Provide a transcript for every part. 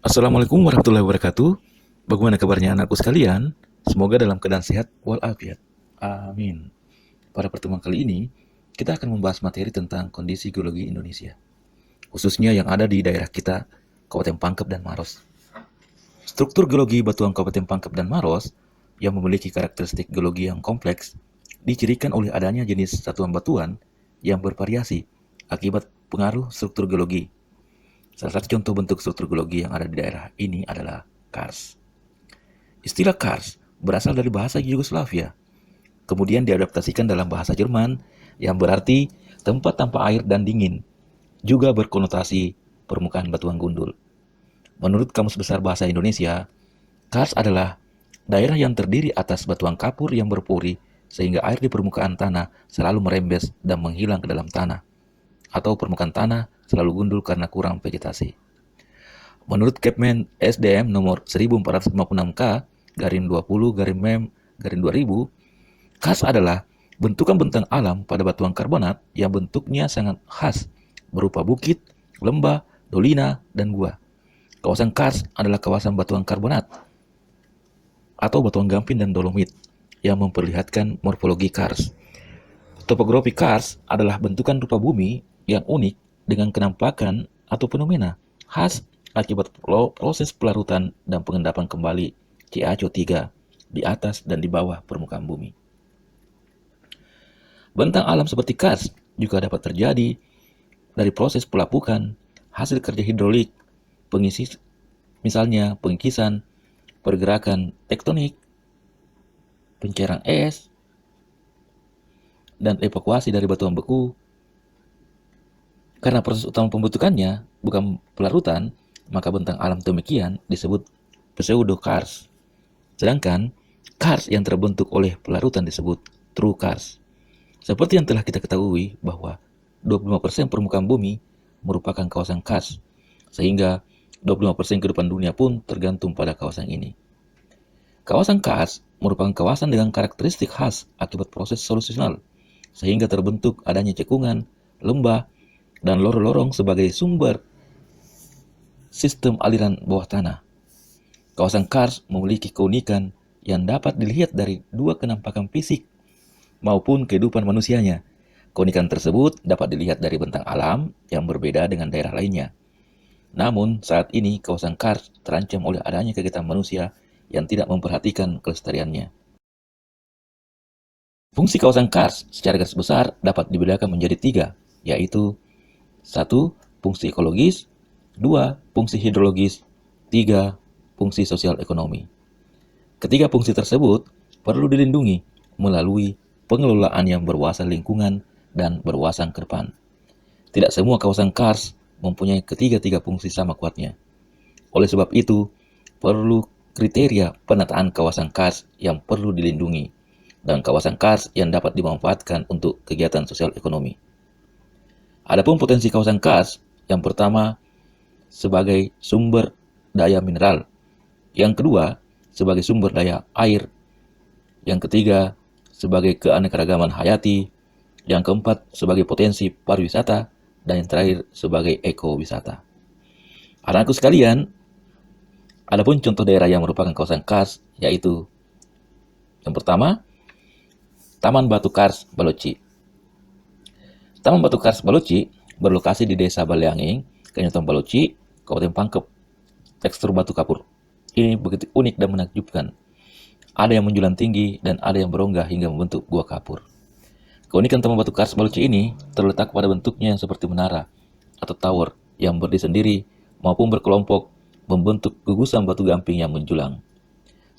Assalamualaikum warahmatullahi wabarakatuh. Bagaimana kabarnya anakku sekalian? Semoga dalam keadaan sehat walafiat. Amin. Pada pertemuan kali ini, kita akan membahas materi tentang kondisi geologi Indonesia, khususnya yang ada di daerah kita, Kabupaten Pangkep dan Maros. Struktur geologi batuan Kabupaten Pangkep dan Maros yang memiliki karakteristik geologi yang kompleks dicirikan oleh adanya jenis satuan batuan yang bervariasi akibat pengaruh struktur geologi. Salah satu contoh bentuk struktur geologi yang ada di daerah ini adalah kars. Istilah kars berasal dari bahasa Yugoslavia, kemudian diadaptasikan dalam bahasa Jerman yang berarti tempat tanpa air dan dingin, juga berkonotasi permukaan batuan gundul. Menurut Kamus Besar Bahasa Indonesia, kars adalah daerah yang terdiri atas batuan kapur yang berpori sehingga air di permukaan tanah selalu merembes dan menghilang ke dalam tanah, atau permukaan tanah selalu gundul karena kurang vegetasi. Menurut Kepmen SDM nomor 1456K garing 20 garing MEM garing 2000, kars adalah bentukan bentang alam pada batuan karbonat yang bentuknya sangat khas berupa bukit, lembah, dolina, dan gua. Kawasan kars adalah kawasan batuan karbonat atau batuan gamping dan dolomit yang memperlihatkan morfologi kars. Topografi kars adalah bentukan rupa bumi yang unik dengan kenampakan atau fenomena khas akibat proses pelarutan dan pengendapan kembali CaCO3 di atas dan di bawah permukaan bumi. Bentang alam seperti kars juga dapat terjadi dari proses pelapukan, hasil kerja hidrolik, pengisi, misalnya pengikisan, pergerakan tektonik, pencairan es, dan evakuasi dari batuan beku. Karena proses utama pembentukannya bukan pelarutan, maka bentang alam demikian disebut pseudokars. Sedangkan kars yang terbentuk oleh pelarutan disebut true kars. Seperti yang telah kita ketahui bahwa 25% permukaan bumi merupakan kawasan kars, sehingga 25% kehidupan dunia pun tergantung pada kawasan ini. Kawasan kars merupakan kawasan dengan karakteristik khas akibat proses solusional, sehingga terbentuk adanya cekungan, lembah, dan lorong-lorong sebagai sumber sistem aliran bawah tanah. Kawasan kars memiliki keunikan yang dapat dilihat dari dua kenampakan fisik maupun kehidupan manusianya. Keunikan tersebut dapat dilihat dari bentang alam yang berbeda dengan daerah lainnya. Namun, saat ini kawasan kars terancam oleh adanya kegiatan manusia yang tidak memperhatikan kelestariannya. Fungsi kawasan kars secara garis besar dapat dibedakan menjadi tiga, yaitu 1. Fungsi ekologis, 2. Fungsi hidrologis, 3. Fungsi sosial ekonomi. Ketiga fungsi tersebut perlu dilindungi melalui pengelolaan yang berwawasan lingkungan dan berwawasan ke depan. Tidak semua kawasan kars mempunyai ketiga-tiga fungsi sama kuatnya. Oleh sebab itu, perlu kriteria penataan kawasan kars yang perlu dilindungi dan kawasan kars yang dapat dimanfaatkan untuk kegiatan sosial ekonomi. Adapun potensi kawasan kars, yang pertama sebagai sumber daya mineral, yang kedua sebagai sumber daya air, yang ketiga sebagai keanekaragaman hayati, yang keempat sebagai potensi pariwisata, dan yang terakhir sebagai ekowisata. Anak-anakku sekalian, adapun contoh daerah yang merupakan kawasan kars yaitu yang pertama, Taman Batu Kars Baloci. Taman Batu Kars Baloci berlokasi di Desa Baleanging, Kecamatan Baloci, Kabupaten Pangkep. Tekstur batu kapur ini begitu unik dan menakjubkan. Ada yang menjulang tinggi dan ada yang berongga hingga membentuk gua kapur. Keunikan Taman Batu Kars Baloci ini terletak pada bentuknya yang seperti menara atau tower yang berdiri sendiri maupun berkelompok membentuk gugusan batu gamping yang menjulang.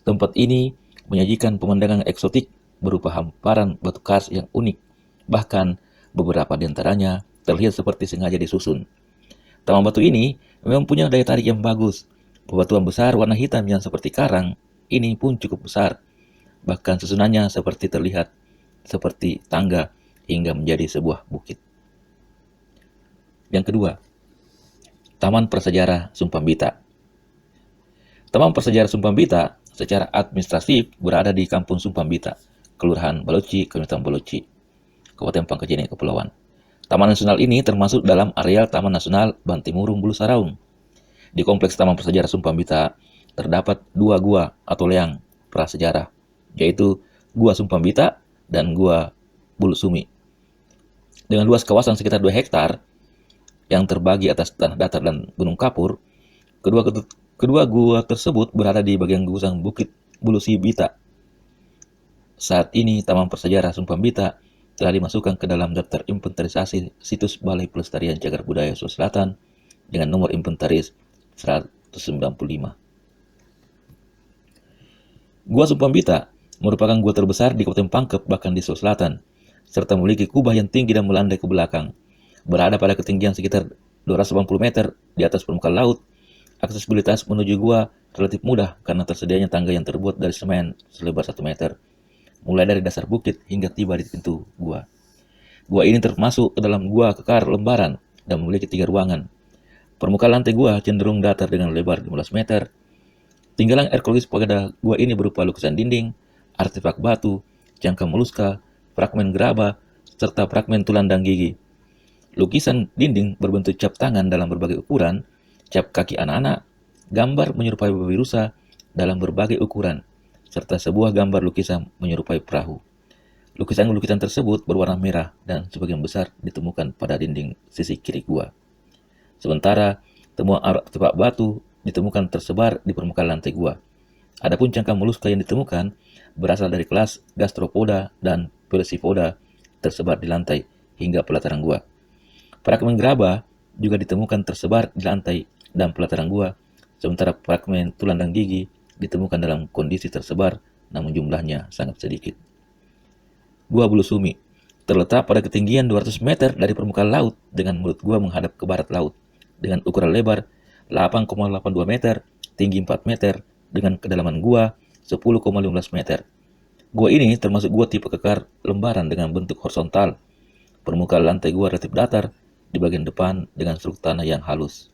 Tempat ini menyajikan pemandangan eksotik berupa hamparan batu kars yang unik, bahkan beberapa di antaranya terlihat seperti sengaja disusun. Taman batu ini memang punya daya tarik yang bagus. Bebatuan besar warna hitam yang seperti karang ini pun cukup besar. Bahkan susunannya seperti terlihat seperti tangga hingga menjadi sebuah bukit. Yang kedua, Taman Prasejarah Sumpambita. Taman Prasejarah Sumpambita secara administratif berada di Kampung Sumpambita, Kelurahan Baloci, Kecamatan Baloci, Kabupaten Pangkep Kepulauan. Taman nasional ini termasuk dalam areal Taman Nasional Bantimurung Bulu Saraung. Di kompleks Taman Prasejarah Sumpambita terdapat dua gua atau leang prasejarah, yaitu Gua Sumpambita dan Gua Bulu Sumi. Dengan luas kawasan sekitar 2 hektar yang terbagi atas tanah datar dan Gunung Kapur, kedua gua tersebut berada di bagian gugusan Bukit Bulu Bita. Saat ini Taman Prasejarah Sumpambita telah dimasukkan ke dalam daftar inventarisasi situs Balai Pelestarian Cagar Budaya Sulawesi Selatan dengan nomor inventaris 195. Gua Sumpambita merupakan gua terbesar di Kabupaten Pangkep bahkan di Sulawesi Selatan, serta memiliki kubah yang tinggi dan melandai ke belakang. Berada pada ketinggian sekitar 280 meter di atas permukaan laut, aksesibilitas menuju gua relatif mudah karena tersedianya tangga yang terbuat dari semen selebar 1 meter, mulai dari dasar bukit hingga tiba di pintu gua. Gua ini termasuk ke dalam gua kekar lembaran dan memiliki 3 ruangan. Permukaan lantai gua cenderung datar dengan lebar 15 meter. Tinggalan arkeologis pada gua ini berupa lukisan dinding, artefak batu, cangkang moluska, fragmen gerabah, serta fragmen tulang dan gigi. Lukisan dinding berbentuk cap tangan dalam berbagai ukuran, cap kaki anak-anak, gambar menyerupai babi rusa dalam berbagai ukuran, serta sebuah gambar lukisan menyerupai perahu. Lukisan-lukisan tersebut berwarna merah dan sebagian besar ditemukan pada dinding sisi kiri gua. Sementara, temuan artefak batu ditemukan tersebar di permukaan lantai gua. Adapun cangkang moluska yang ditemukan berasal dari kelas Gastropoda dan Pelesipoda tersebar di lantai hingga pelataran gua. Fragmen gerabah juga ditemukan tersebar di lantai dan pelataran gua, sementara fragmen tulang dan gigi ditemukan dalam kondisi tersebar namun jumlahnya sangat sedikit. Gua Bulu Sumi terletak pada ketinggian 200 meter dari permukaan laut dengan mulut gua menghadap ke barat laut dengan ukuran lebar 8,82 meter, tinggi 4 meter, dengan kedalaman gua 10,15 meter. Gua ini termasuk gua tipe kekar lembaran dengan bentuk horizontal. Permukaan lantai gua relatif datar di bagian depan dengan struktur tanah yang halus.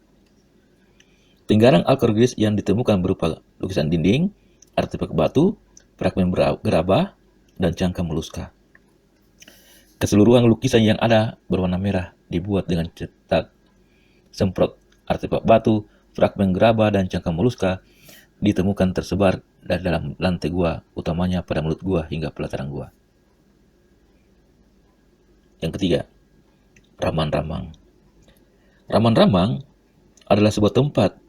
Tinggalan arkeologis yang ditemukan berupa lukisan dinding, artefak batu, fragmen gerabah, dan cangkang moluska. Keseluruhan lukisan yang ada berwarna merah dibuat dengan cetak semprot. Artefak batu, fragmen gerabah, dan cangkang moluska ditemukan tersebar dari dalam lantai gua, utamanya pada mulut gua hingga pelataran gua. Yang ketiga, Raman-Ramang. Raman-Ramang adalah sebuah tempat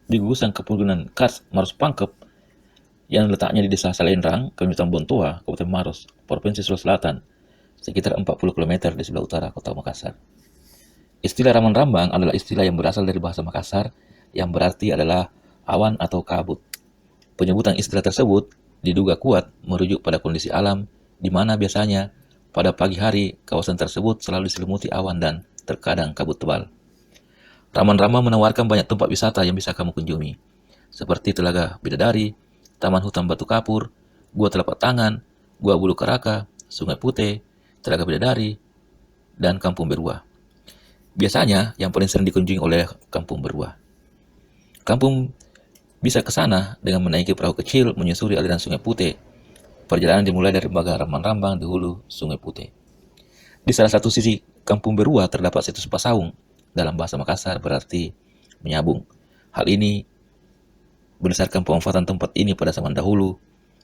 di gugusan kepegunungan Kars Maros Pangkep yang letaknya di Desa Salenrang, Kecamatan Bontoa, Kabupaten Maros, Provinsi Sulawesi Selatan, sekitar 40 km di sebelah utara kota Makassar. Istilah Raman-Ramang adalah istilah yang berasal dari bahasa Makassar yang berarti adalah awan atau kabut. Penyebutan istilah tersebut diduga kuat merujuk pada kondisi alam di mana biasanya pada pagi hari kawasan tersebut selalu diselimuti awan dan terkadang kabut tebal. Raman-Ramang menawarkan banyak tempat wisata yang bisa kamu kunjungi, seperti Telaga Bidadari, Taman Hutan Batu Kapur, Gua Telapak Tangan, Gua Bulu Karaka, Sungai Putih, Telaga Bidadari, dan Kampung Berua. Biasanya yang paling sering dikunjungi oleh Kampung Berua. Kampung bisa ke sana dengan menaiki perahu kecil menyusuri aliran Sungai Putih. Perjalanan dimulai dari dermaga Raman-Ramang di hulu Sungai Putih. Di salah satu sisi Kampung Berua terdapat situs pasaung, dalam bahasa Makassar berarti menyabung. Hal ini berdasarkan pemanfaatan tempat ini pada zaman dahulu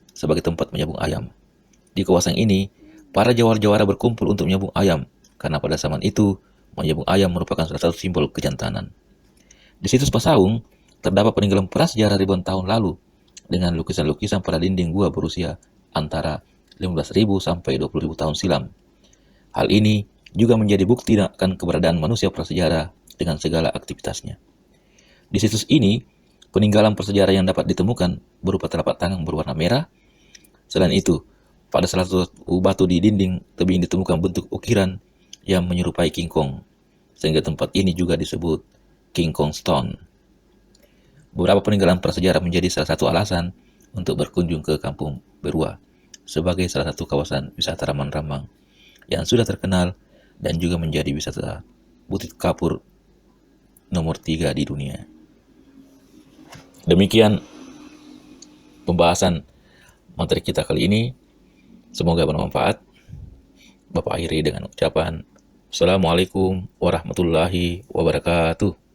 sebagai tempat menyabung ayam. Di kawasan ini, para jawara-jawara berkumpul untuk menyabung ayam, karena pada zaman itu, menyabung ayam merupakan salah satu simbol kejantanan. Di situs pasaung, terdapat peninggalan prasejarah ribuan tahun lalu, dengan lukisan-lukisan pada dinding gua berusia antara 15.000 sampai 20.000 tahun silam. Hal ini juga menjadi bukti akan keberadaan manusia prasejarah dengan segala aktivitasnya. Di situs ini, peninggalan prasejarah yang dapat ditemukan berupa telapak tangan berwarna merah. Selain itu, pada salah satu batu di dinding tebing ditemukan bentuk ukiran yang menyerupai King Kong, sehingga tempat ini juga disebut King Kong Stone. Beberapa peninggalan prasejarah menjadi salah satu alasan untuk berkunjung ke Kampung Berua sebagai salah satu kawasan wisata Raman-Ramang yang sudah terkenal dan juga menjadi wisata Bukit Kapur nomor 3 di dunia. Demikian pembahasan materi kita kali ini. Semoga bermanfaat. Bapak akhiri dengan ucapan Assalamualaikum warahmatullahi wabarakatuh.